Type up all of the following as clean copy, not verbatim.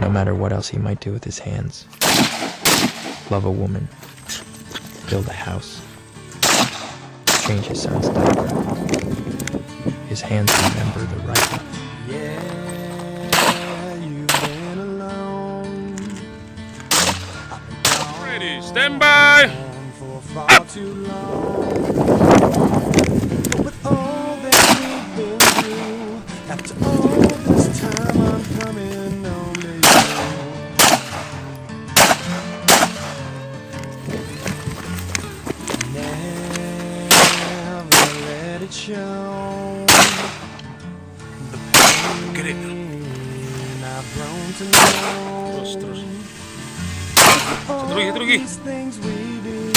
no matter what else he might do with his hands. Love a woman, build a house, change his son's diaper. His hands remember the right. Yeah, you've been alone. Ready, stand by. For far too long. But with all that we've been through, after all this time, I'm coming home to you. Never let it show. The pain I've grown to know. Terus. All Drugi. these things we do.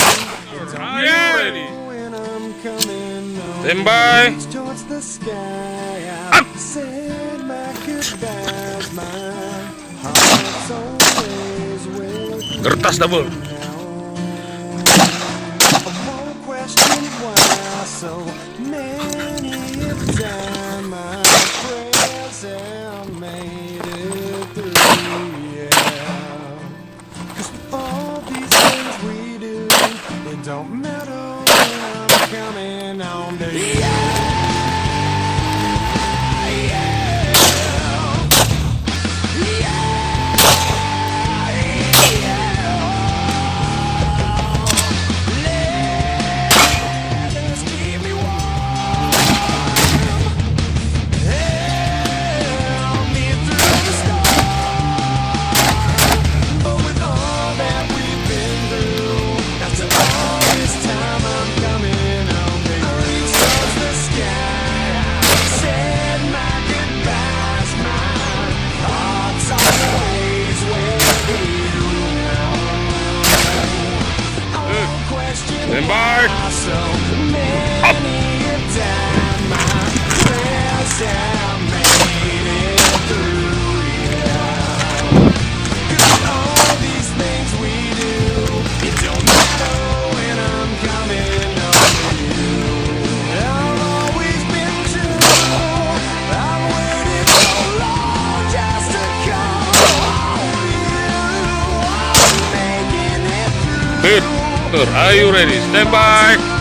Are you ready? When I'm coming home, Stand by. reach towards the sky. I've said my goodbyes. My heart's always with you Gertas double. now. I won't question why so many a time my prayers have made it through. Yeah. 'Cause with all these things we do, it don't matter when I'm coming home to you. Just keep me warm. Help me through the storm. But with all that we've been through, after all this time, I'm coming home to you. I reach towards the sky. I said my goodbyes. My heart's always with you now. I won't question Stand by. why so many a time my prayers have made it through. Yeah. 'Cause all these things we do, it don't matter when I'm coming home to you. I've always been true. I've waited so long just to come home to you. I'm making it through. Good. Are you ready? Stand by.